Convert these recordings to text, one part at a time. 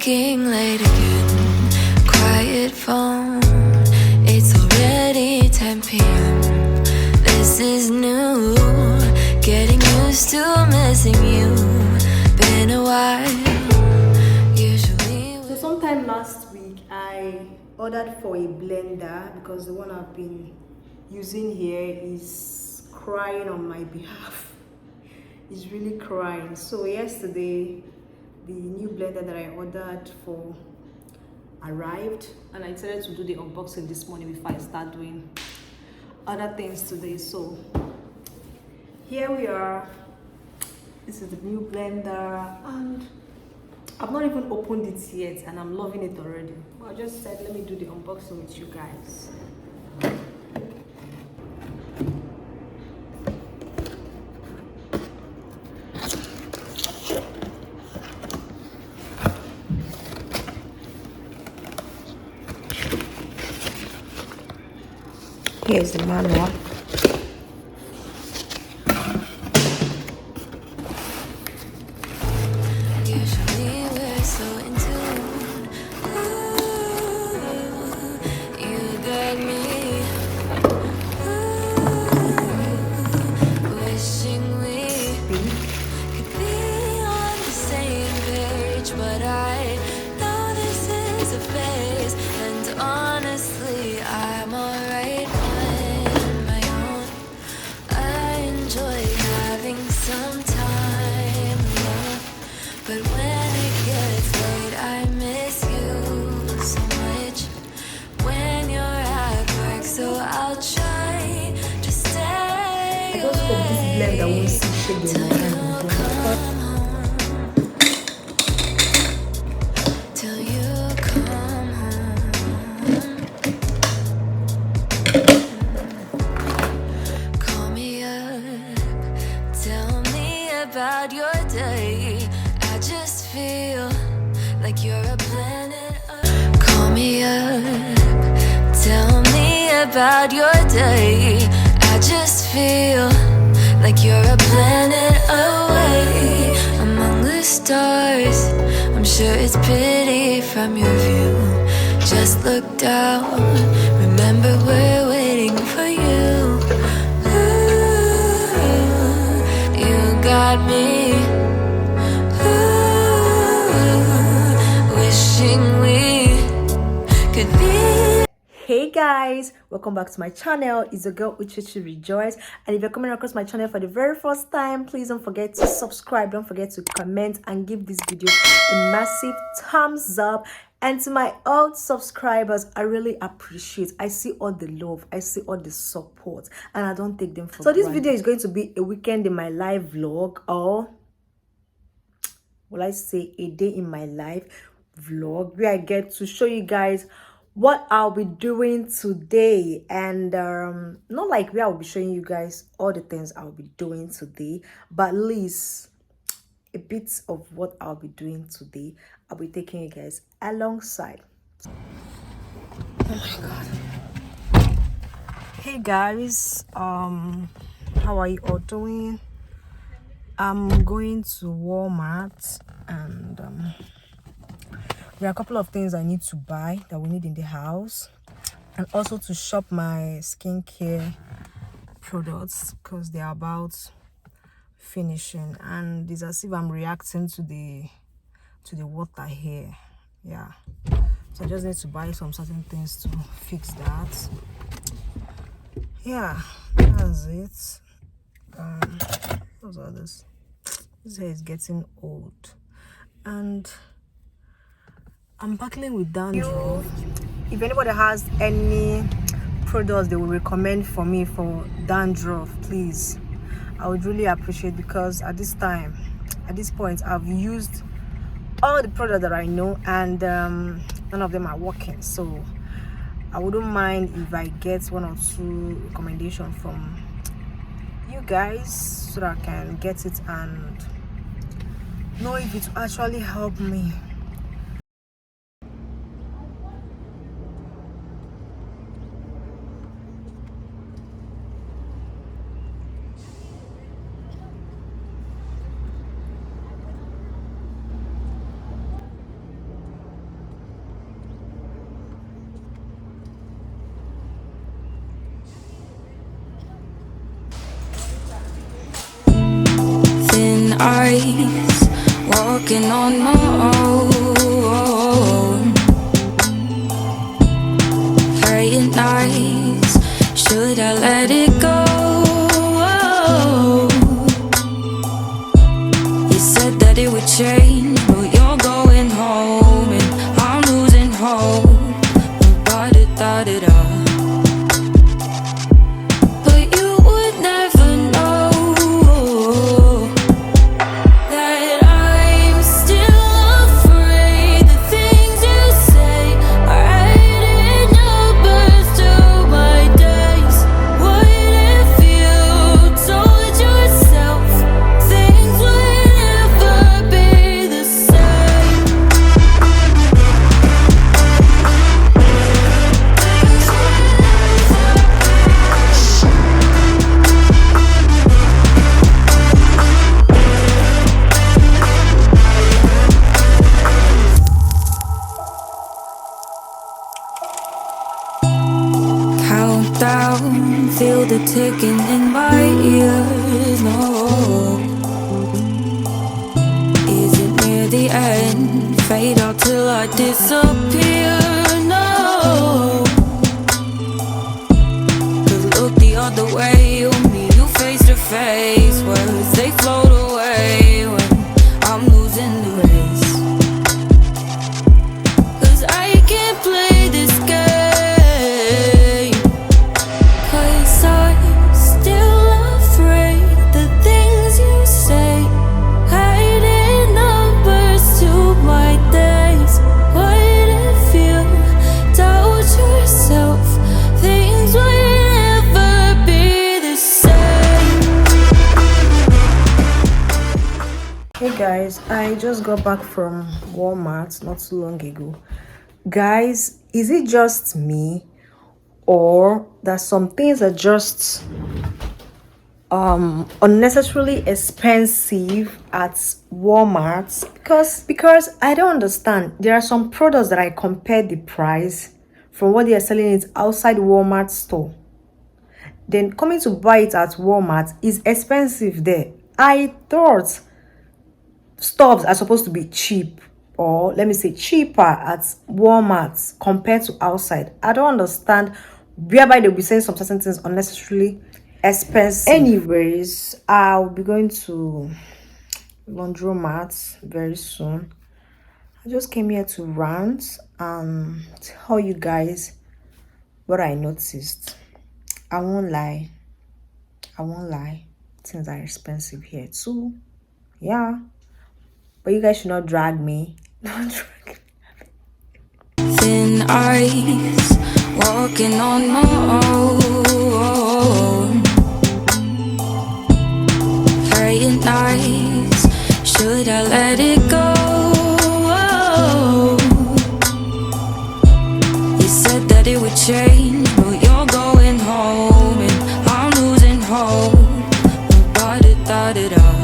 working late again. Quiet phone, it's already 10 p.m. This is new, getting used to missing you. Been a while, usually. So sometime last week I ordered for a blender because the one I've been using here is crying on my behalf. It's really crying. So yesterday the new blender that I ordered for arrived and I decided to do the unboxing this morning before I start doing other things today. So here we are. This is the new blender and I've not even opened it yet and I'm loving it already. I just said let me do the unboxing with you guys. Here's the manual. Usually we're so in tune. Ooh, you got me. Ooh, wishing we could be on the same page, but I know this is a phase, and honestly, I'm alright on my own. I enjoy having some time alone, but when it gets late, I miss you so much. When you're at work, so I'll try to stay I just hope this blender won't see shade in my hand. Till you come home. Call me up, tell me about your day. I just feel like you're a planet Earth. Call me up, tell me about your day. I just feel like you're a planet away among the stars. I'm sure it's pretty from your view. Just look down, remember we're waiting for you. Ooh, you got me. Ooh, wishing we could be. Hey guys, welcome back to my channel. It's your girl Uchechi Rejoice, and if you're coming across my channel for the very first time, please don't forget to subscribe, don't forget to comment and give this video a massive thumbs up. And to my old subscribers, I really appreciate. I see all the love, I see all the support, and I don't take them for granted. So this video is going to be a weekend in my life vlog, or will I say a day in my life vlog, where I get to show you guys what I'll be doing today. And not like where I'll be showing you guys all the things I'll be doing today, but at least a bit of what I'll be doing today. I'll be taking you guys alongside. Oh my god. Hey guys, how are you all doing? I'm going to Walmart, and there are a couple of things I need to buy that we need in the house, and also to shop my skincare products because they are about finishing, and it's as if I'm reacting to the water here. Yeah, so I just need to buy some certain things to fix that. Yeah, that's it. Those others. This hair is getting old, and I'm battling with dandruff. If anybody has any products they will recommend for me for dandruff, please, I would really appreciate, because at this point I've used all the products that I know, and none of them are working. So I wouldn't mind if I get one or two recommendations from you guys so that I can get it and know if it will actually help me. eyes, walking on my own. Playing nice, should I let it go? You said that it would change, but you're going home, and I'm losing hope about it, thought it all. Down, feel the ticking in my ears. No, is it near the end? Fade out till I disappear. No, 'cause look the other way, you meet you face to face. Words they float away when I'm losing the race. 'Cause I can't play this game. Hey guys, I just got back from Walmart not too long ago. Guys, is it just me or that some things are just unnecessarily expensive at Walmart? Because I don't understand. There are some products that I compare the price from what they are selling it outside Walmart store. Then coming to buy it at Walmart is expensive there. I thought stoves are supposed to be cheap, or let me say cheaper at Walmart compared to outside. I don't understand whereby they'll be saying some certain things unnecessarily expensive. Anyways, I'll be going to laundromat very soon. I just came here to rant and tell you guys what I noticed. I won't lie, things are expensive here too. Yeah, but you guys should not drag me. Don't drag me. Thin eyes, walking on my own. Playing nice, should I let it go? You said that it would change, but you're going home, and I'm losing hope about it, thought it all.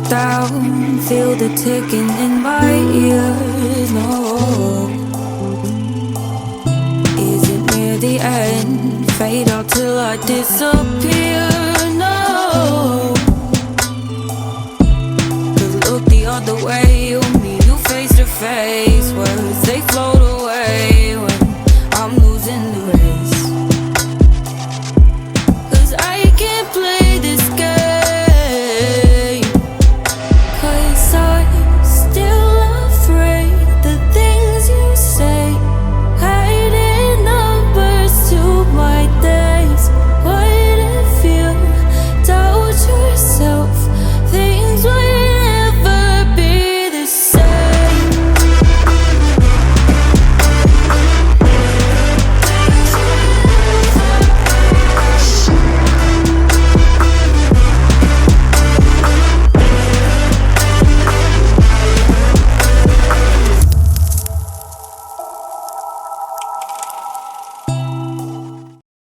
Down, feel the ticking in my ears. No, is it near the end? Fade out till I disappear. No, 'cause look the other way, you meet you face to face. Words they float